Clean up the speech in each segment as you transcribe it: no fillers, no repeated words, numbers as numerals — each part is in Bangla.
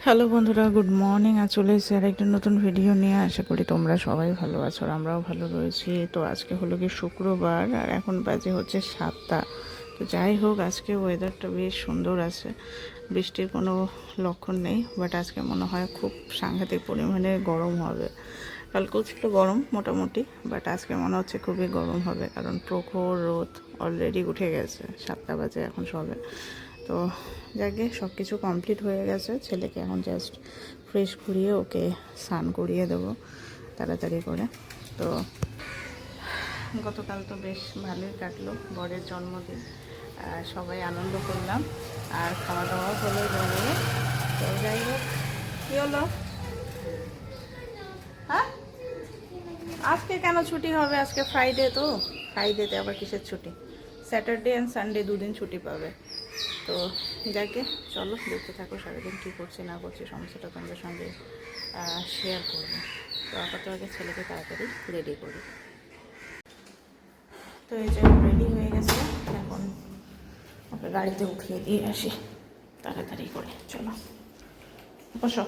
হ্যালো বন্ধুরা, গুড মর্নিং। আর চলে এসেছি আর একটা নতুন ভিডিও নিয়ে। আশা করি তোমরা সবাই ভালো আছো আর আমরাও ভালো রয়েছি। তো আজকে হলো কি শুক্রবার আর এখন বাজে হচ্ছে 7টা। তো যাই হোক, আজকে ওয়েদারটা বেশ সুন্দর আছে, বৃষ্টির কোনো লক্ষণ নেই। বাট আজকে মনে হয় খুব সাংঘাতিক পরিমাণে গরম হবে। কালকেও ছিল গরম মোটামুটি, বাট আজকে মনে হচ্ছে খুবই গরম হবে, কারণ প্রখর রোদ অলরেডি উঠে গেছে। 7টা বাজে এখন সবে। তো যাকে সব কিছু কমপ্লিট হয়ে গেছে। ছেলেকে এখন জাস্ট ফ্রেশ করিয়ে ওকে স্নান করিয়ে দেবো তাড়াতাড়ি করে। তো গতকাল তো বেশ ভালোই কাটলো, বরের জন্মদিন, সবাই আনন্দ করলাম আর খাওয়া দাওয়াও হলো জমিয়ে। তো যাই হোক, কী হলো? হ্যাঁ, আজকে কেন ছুটি হবে? আজকে ফ্রাইডে, তো ফ্রাইডেতে আবার কিসের ছুটি? স্যাটারডে অ্যান্ড সানডে দুদিন ছুটি পাবে। তো যাকে চলো দেখতে থাকো সারাদিন কী করছি না করছি, সমস্যাটা তোমাদের সঙ্গে শেয়ার করবো। তো আপাতত আগে ছেলেকে তাড়াতাড়ি রেডি করি। তো এই যে রেডি হয়ে গেছে, এখন ওকে গাড়িতে উঠিয়ে দিয়ে আসি তাড়াতাড়ি করে। চলো বসো।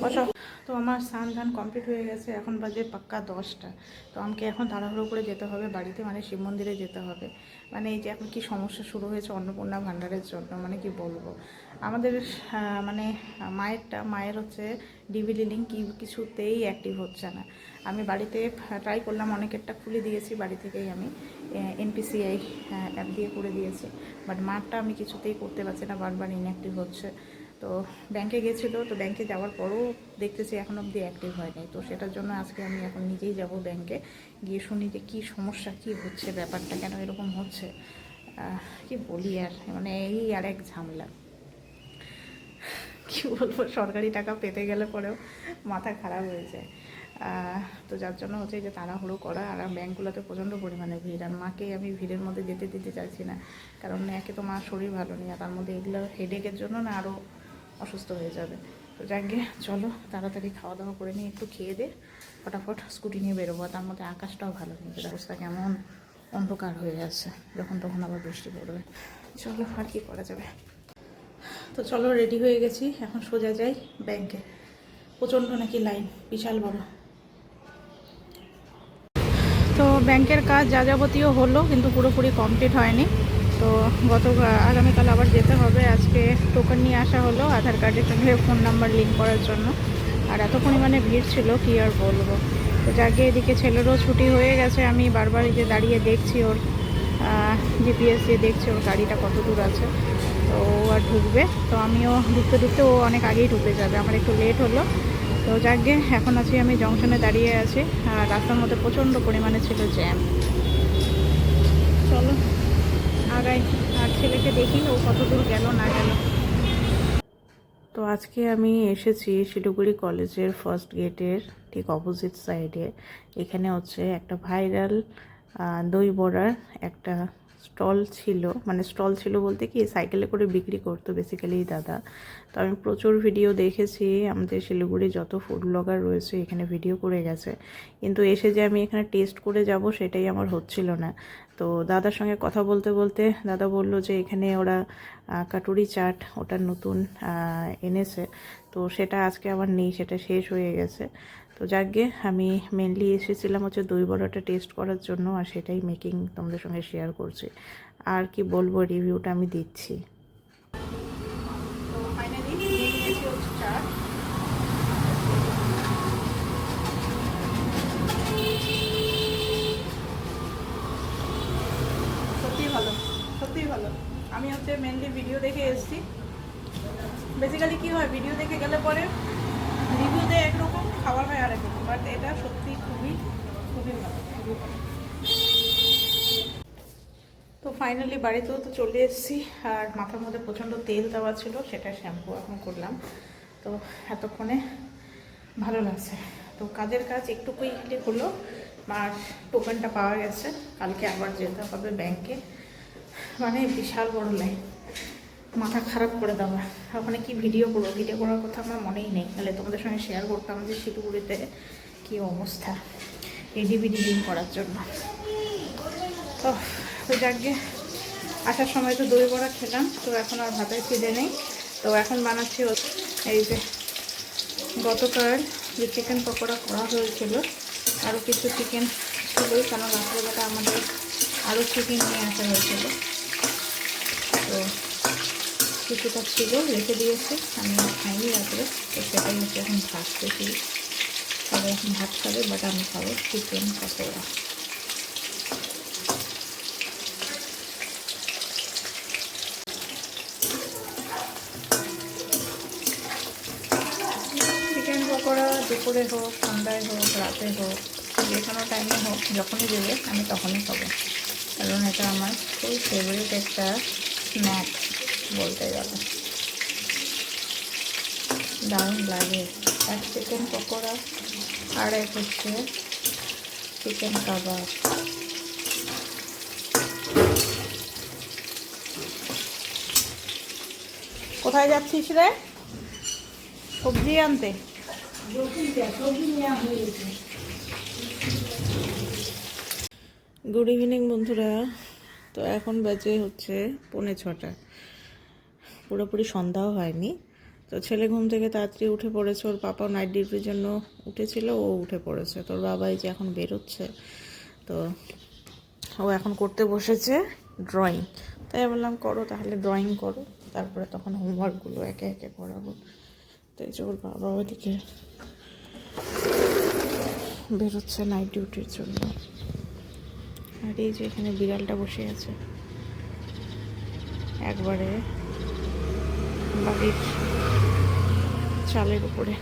বসো। তো আমার স্নান ধান কমপ্লিট হয়ে গেছে, এখন বাজে পাক্কা 10টা। তো আমাকে এখন তাড়াহুড়ো করে যেতে হবে বাড়িতে, মানে শিব মন্দিরে যেতে হবে। মানে এই যে এখন কি সমস্যা শুরু হয়েছে অন্নপূর্ণা ভাণ্ডারের জন্য, মানে কি বলবো। আমাদের মানে মায়ের হচ্ছে ডিভিডি লিঙ্ক কিছুতেই অ্যাক্টিভ হচ্ছে না। আমি বাড়িতে ট্রাই করলাম, অনেকেরটা খুলে দিয়েছি বাড়ি থেকেই, আমি এনপিসিআই অ্যাপ দিয়ে করে দিয়েছি। বাট মারটা আমি কিছুতেই করতে পারছি না, বারবার ইনঅ্যাক্টিভ হচ্ছে। তো ব্যাংকে গেছিলো, তো ব্যাংকে যাওয়ার পরও দেখতেছি এখন অবধি অ্যাক্টিভ হয়নি। তো সেটার জন্য আজকে আমি এখন নিজেই যাব ব্যাংকে, গিয়ে শুনি যে কী সমস্যা, কী হচ্ছে, ব্যাপারটা কেন এরকম হচ্ছে। কি বলি আর, মানে এই আর এক ঝামেলা। কী বলবো, সরকারি টাকা পেতে গেলে পরেও মাথা খারাপ হয়ে যায়। তো যার জন্য হচ্ছে যে তাড়াহুড়ো করা, আর ব্যাঙ্কগুলোতে প্রচণ্ড পরিমাণে ভিড়। আর মাকে আমি ভিড়ের মধ্যে যেতে দিতে চাইছি না, কারণ একে তো মার শরীর ভালো নেই, আর তার মধ্যে এগুলো হেডেকের জন্য না আরও অসুস্থ হয়ে যাবে। তো যাকে চলো তাড়াতাড়ি খাওয়া দাওয়া করে নিয়ে একটু খেয়ে দে ফটাফট স্কুটি নিয়ে বেরোবো। তার মধ্যে আকাশটাও ভালো নেই, অবস্থা কেমন অন্ধকার হয়ে আছে, যখন তখন আবার বৃষ্টি পড়বে। চলো, আর কি করা যাবে। তো চলো, রেডি হয়ে গেছি, এখন সোজা যাই ব্যাংকে। প্রচণ্ড নাকি লাইন, বিশাল বড়। তো ব্যাংকের কাজ যা যাবতীয় হলো, কিন্তু পুরোপুরি কমপ্লিট হয়নি। তো আগামীকাল আবার যেতে হবে। আজকে টোকেন নিয়ে আসা হলো আধার কার্ডের সঙ্গে ফোন নাম্বার লিঙ্ক করার জন্য। আর এত পরিমাণে ভিড় ছিল কি আর বলবো। তো যাকে এদিকে ছেলেরও ছুটি হয়ে গেছে, আমি বারবার এই যে দাঁড়িয়ে দেখছি ওর জিপিএস দিয়ে দেখছি ওর গাড়িটা কত দূর আছে। তো ও আর ঢুকবে, তো আমিও ঢুকতে ঢুকতে ও অনেক আগেই ঢুকে যাবে, আমার একটু লেট হলো। তো যাকে এখন আছি আমি জংশনে দাঁড়িয়ে আছি, আর রাস্তার মধ্যে প্রচণ্ড পরিমাণে ছিল জ্যাম। চলো আগাই, আর ছেলেকে দেখি ও কত দূর গেল না গেল। তো আজকে আমি এসেছি শিলিগুড়ি কলেজের ফার্স্ট গেটের ঠিক অপোজিট সাইডে। এখানে হচ্ছে একটা ভাইরাল দই বড়ার একটা স্টল ছিল, মানে স্টল ছিল বলতে কি সাইকেলে করে বিক্রি করতো বেসিক্যালি দাদা। তো আমি প্রচুর ভিডিও দেখেছি, আমাদের শিলিগুড়ি যত ফুড ব্লগার রয়েছে এখানে ভিডিও করে গেছে, কিন্তু এসে যে আমি এখানে টেস্ট করে যাব সেটাই আমার হচ্ছিল না। তো দাদার সঙ্গে কথা বলতে বলতে দাদা বলল যে এখানে ওরা কাটুরি চাট ওটা নতুন এনেছে, তো সেটা আজকে আবার নেই, সেটা শেষ হয়ে গেছে। তো যাকগে আমি মেনলি এসেছিলাম হচ্ছে দই বড়াটা টেস্ট করার জন্য, আর সেটাই মেকিং তোমাদের সঙ্গে শেয়ার করছি। আর কি বলবো, রিভিউটা আমি দিচ্ছি। তো ফাইনালি নিয়ে নিয়েছি হচ্ছে চাট। সত্যিই ভালো, সত্যিই ভালো। আমি হচ্ছে মেনলি ভিডিও দেখে এসেছি। বেসিক্যালি কী হয়, ভিডিও দেখে গেলে পরে রিভিউতে একরকম, খাওয়া হয় আরেক রকম, বাট এটা সত্যি খুবই খুবই ভালো, খুবই ভালো। তো ফাইনালি বাড়িতেও তো চলে এসেছি, আর মাথার মধ্যে প্রচণ্ড তেল দেওয়া ছিল, সেটা শ্যাম্পু এখন করলাম। তো এতক্ষণে ভালো লাগছে। তো কাজের কাজ একটু কুইকলি হলো, আর টোকেনটা পাওয়া গেছে। কালকে আবার যেতে হবে ব্যাংকে, মানে বিশাল বড় লাইন, মাথা খারাপ করে দেওয়া। ওখানে কি ভিডিও করবো, ভিডিও করার কথা আমার মনেই নেই, তাহলে তোমাদের সঙ্গে শেয়ার করতাম যে শিলিগুড়িতে কী অবস্থা এই ডিভিডি লিঙ্ক করার জন্য। তো যাকে আসার সময় তো দই বড়া খেলাম, তো এখন আর ভাতের খিদে নেই। তো এখন বানাচ্ছি এই যে গতকাল যে চিকেন পকোড়া করা হয়েছিল, আরও কিছু চিকেন ছিলই, কারণ রাত্রেবেলা আমাদের আরও চিকেন নিয়ে আসা হয়েছিল। তো কিছুটা ছিল, রেখে দিয়েছি, আমি খাইনি রাত্রে। তো সেটাই হচ্ছে এখন ভাজতেছি। সবাই এখন ভাত খাবে, বাট আমি খাবো চিকেন পকোড়া। চিকেন পকোড়া দুপুরে হোক, সন্ধ্যায় হোক, রাতে হোক, যে কোনো টাইমে হোক, যখনই দেবে আমি তখনই খাবো, কারণ এটা আমার খুব ফেভারিট একটা স্ন্যাক্স বলতে গেলে। দারুণ লাগে। এক চিকেন পকোড়া আর এক হচ্ছে চিকেন কাবাব। কোথায় যাচ্ছিস রে? সবজি আনতে? গুড ইভিনিং বন্ধুরা। তো এখন বাজে হচ্ছে 5:45, পুরোপুরি সন্ধ্যাও হয়নি। তো ছেলে ঘুম থেকে তাড়াতাড়ি উঠে পড়েছে, ওর পাপা নাইট ডিউটির জন্য উঠেছিল, ও উঠে পড়েছে। তোর বাবা এই যে এখন বেরোচ্ছে, তো ও এখন করতে বসেছে ড্রয়িং। তাই বললাম করো, তাহলে ড্রয়িং করো, তারপরে তখন হোমওয়ার্কগুলো একে একে করাবো। তো এই যে ওর বাবা ওদিকে বেরোচ্ছে নাইট ডিউটির জন্য। আর এই যে এখানে বিড়ালটা বসে আছে একবারে বাড়ির চালের উপরে।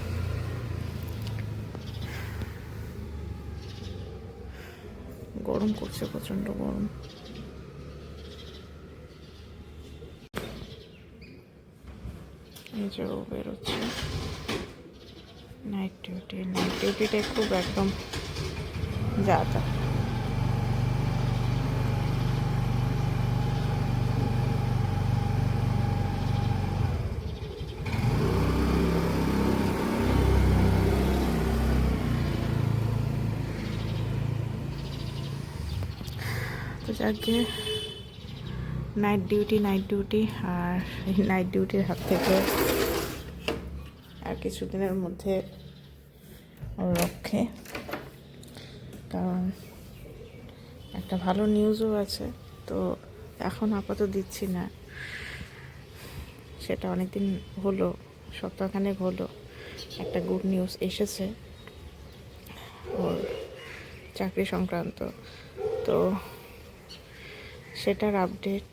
গরম করছে, প্রচণ্ড গরম। এই যে ও বেরোচ্ছে নাইট ডিউটি। নাইট ডিউটিটা খুব একদম যা তা। তো যাকে নাইট ডিউটি আর এই নাইট ডিউটির হাত থেকে আর কিছুদিনের মধ্যে ওর রক্ষে। কারণ একটা ভালো নিউজও আছে, তো এখন আপাতত দিচ্ছি না, সেটা অনেকদিন হলো, সপ্তাহখানেক হলো একটা গুড নিউজ এসেছে ওর চাকরি সংক্রান্ত। তো সেটার আপডেট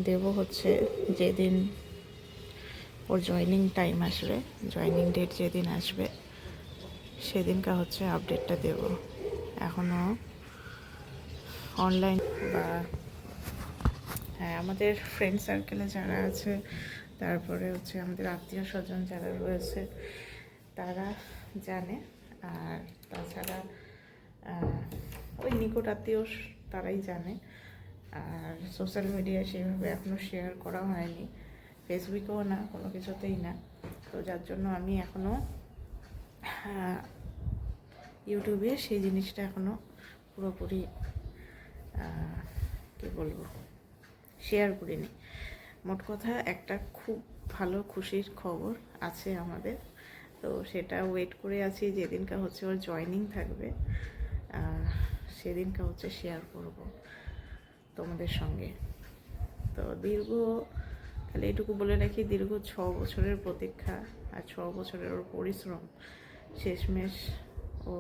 দেব হচ্ছে যেদিন ওর জয়েনিং টাইম আসবে, জয়েনিং ডেট যেদিন আসবে সেদিনকার হচ্ছে আপডেটটা দেব। এখনও অনলাইন বা হ্যাঁ আমাদের ফ্রেন্ড সার্কেলে যারা আছে, তারপরে হচ্ছে আমাদের আত্মীয় স্বজন যারা রয়েছে তারা জানে। আর তাছাড়া ওই নিকট আত্মীয় তারাই জানে। আর সোশ্যাল মিডিয়ায় সেইভাবে এখনও শেয়ার করা হয়নি, ফেসবুকেও না, কোনো কিছুতেই না। তো যার জন্য আমি এখনও ইউটিউবে সেই জিনিসটা এখনও পুরোপুরি কী বলবো শেয়ার করিনি। মোট কথা একটা খুব ভালো খুশির খবর আছে আমাদের, তো সেটা ওয়েট করে আছি। যেদিনকার হচ্ছে ওর জয়েনিং থাকবে সেদিনকার হচ্ছে শেয়ার করব তোমাদের সঙ্গে। তো খালি এটুকু বলে রাখি, দীর্ঘ 6 বছরের প্রতীক্ষা আর 6 বছরের ওর পরিশ্রম শেষমেশ ও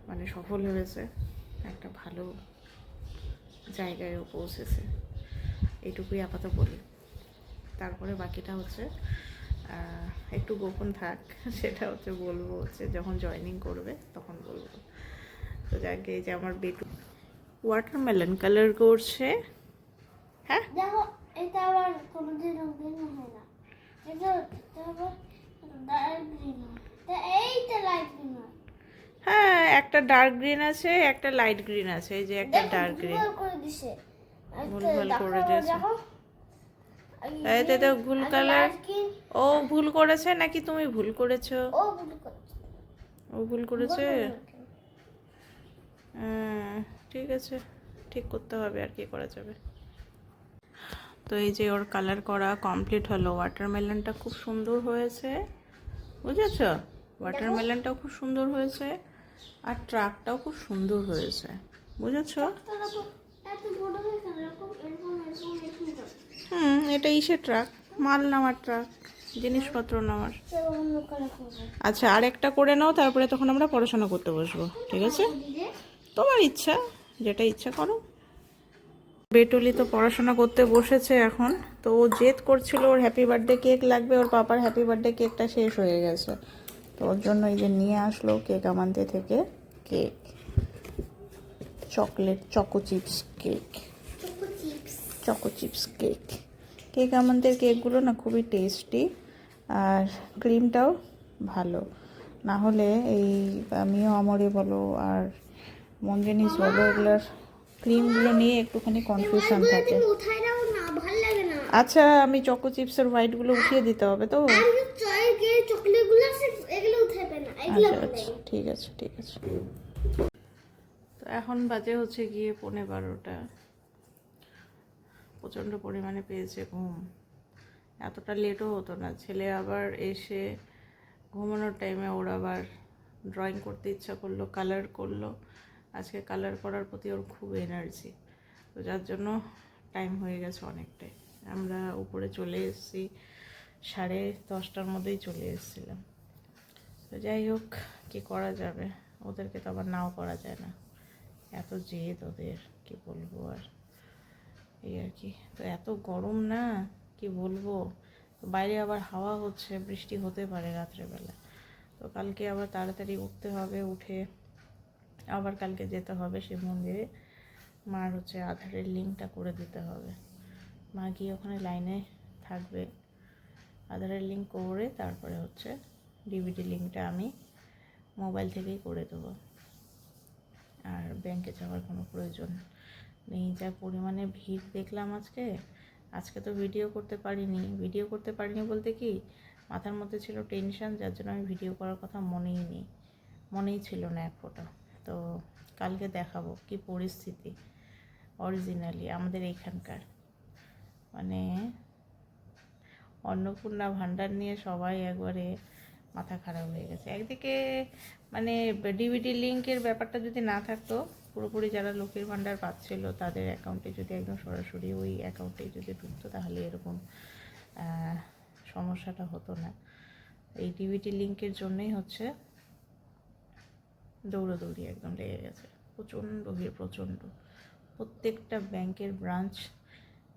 মানে সফল হয়েছে, একটা ভালো জায়গায়ও পৌঁছেছে। এইটুকুই আপাতত বলি, তারপরে বাকিটা হচ্ছে একটু গোপন থাক, সেটা হচ্ছে বলবো হচ্ছে যখন জয়েনিং করবে তখন বলবো। তো যাকে এই যে আমার বেটু ওয়াটারমেলন কালার করছে। হ্যাঁ দেখো এটা আবার কোনোদিন রঙিন হয় না, এটা আবার ডার্ক গ্রিন হয়, এইটা লাইট গ্রিন হয়। হ্যাঁ একটা ডার্ক গ্রিন আছে, একটা লাইট গ্রিন আছে। এই যে একটা ডার্ক গ্রিন করে দিছে, ভুলভাল করে দিয়েছে। দেখো এই তো ভুল কালার। ও ভুল করেছে নাকি তুমি ভুল করেছো? ও ভুল করছে, ও ভুল করেছে। ঠিক আছে, ঠিক করতে হবে, আর কি করা যাবে। তো এই যে ওর কালার করা কমপ্লিট হলো। ওয়াটারমেলনটা খুব সুন্দর হয়েছে, বুঝেছ? ওয়াটারমেলনটাও খুব সুন্দর হয়েছে, আর ট্রাকটাও খুব সুন্দর হয়েছে, বুঝেছ? এত বড় হয়ে গেল, এরকম এরকম এরকম এরকম করে। এটা ইসের ট্রাক, মাল নেওয়ার ট্রাক, জিনিসপত্র নেওয়ার। চলো অন্য কালার করবো। আচ্ছা, আরেকটা করে নাও, তারপরে তখন আমরা পড়াশোনা করতে বসবো, ঠিক আছে? দিলে তোমার ইচ্ছা, যেটা ইচ্ছা করো। বেটুলি তো পড়াশোনা করতে বসেছে এখন। তো ও জেদ করছিল ওর হ্যাপি বার্থডে কেক লাগবে, ওর পাপার হ্যাপি বার্থডে কেকটা শেষ হয়ে গেছে। তো ওর জন্য এই যে নিয়ে আসলো কেক আমানতে থেকে cake, chocolate choco chips cake, choco chips. Choco chips cake. Cake আমাদের কেকগুলো না খুবই টেস্টি, আর ক্রিমটাও ভালো। না হলে এই আমিও আমরে বলো আর মঞ্জেনিস বলো, এগুলোর ক্রিমগুলো নিয়ে একটুখানি কনফিউশন থাকে। উঠাই দাও না, ভালো লাগে না। আচ্ছা, আমি চকো চিপসের হোয়াইটগুলো উঠিয়ে দিতে হবে তো? আর যে চকলেটগুলো আছে এগুলো উঠাবে না, এগুলো আচ্ছা ভালো আচ্ছা, লাগে। ঠিক আছে ঠিক আছে। তো এখন বাজে হচ্ছে গিয়ে 11:15। প্রচণ্ড পরিমাণে পেয়েছে ঘুম। এতটা লেটও হতো না। ছেলে আবার এসে ঘুমানোর টাইমে ওর আবার ড্রয়িং করতে ইচ্ছা করলো, কালার করলো। আজকে কালার করার প্রতি ওর খুব এনার্জি, তো যার জন্য টাইম হয়ে গেছে অনেকটাই। আমরা উপরে চলে এসেছি 10:30টার মধ্যেই চলে এসেছিলাম। তো যাই হোক, কী করা যাবে, ওদেরকে তো আবার নাও করা যায় না, এত জেদ ওদের, কি বলবো আর, এই আর কি। তো এত গরম না, কি বলবো। তো বাইরে আবার হাওয়া হচ্ছে, বৃষ্টি হতে পারে রাত্রেবেলা। তো কালকে আবার তাড়াতাড়ি উঠতে হবে, উঠে আবার কালকে যেতে হবে শিব মন্দিরে। মার হচ্ছে আধারের লিঙ্কটা করে দিতে হবে। মা গিয়ে ওখানে লাইনে থাকবে, আধারের লিঙ্ক করে তারপরে হচ্ছে ডিবিটি লিঙ্কটা আমি মোবাইল থেকেই করে দেবো। আর ব্যাংকে যাওয়ার কোনো প্রয়োজন নেই। যা পরিমাণে ভিড় দেখলাম আজকে তো ভিডিও করতে পারিনি বলতে কি, মাথার মধ্যে ছিল টেনশন, যার জন্য আমি ভিডিও করার কথা মনেই ছিল না এক ফোঁটা। তো কালকে দেখাবো কি পরিস্থিতি অরিজিনালি আমাদের এইখানকার। মানে অন্নপূর্ণা ভাণ্ডার নিয়ে সবাই একবারে মাথা খারাপ হয়ে গেছে। একদিকে মানে ডিবিটি লিঙ্কের ব্যাপারটা যদি না থাকতো, পুরোপুরি যারা লক্ষ্মীর ভাণ্ডার পাচ্ছিল তাদের অ্যাকাউন্টে যদি একদম সরাসরি ওই অ্যাকাউন্টে যদি ঢুকতো, তাহলে এরকম সমস্যাটা হতো না। এই ডিবিটি লিঙ্কের জন্যই হচ্ছে দৌড়াদৌড়ি একদম লেগে গেছে, প্রচণ্ড ভিড়, প্রচণ্ড। প্রত্যেকটা ব্যাংকের ব্রাঞ্চ,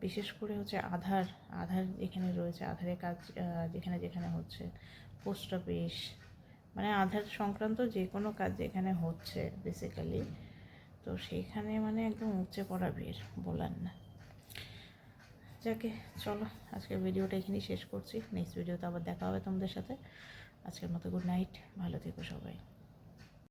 বিশেষ করে হচ্ছে আধার যেখানে রয়েছে, আধারের কাজ যেখানে যেখানে হচ্ছে, পোস্ট অফিস, মানে আধার সংক্রান্ত যে কোনো কাজ যেখানে হচ্ছে বেসিক্যালি, তো সেইখানে মানে একদম উপচে পড়া ভিড়, বলার না। যাকে চলো, আজকের ভিডিওটা এখানেই শেষ করছি। নেক্সট ভিডিওতে আবার দেখা হবে তোমাদের সাথে। আজকের মতো গুড নাইট, ভালো থেকো সবাই।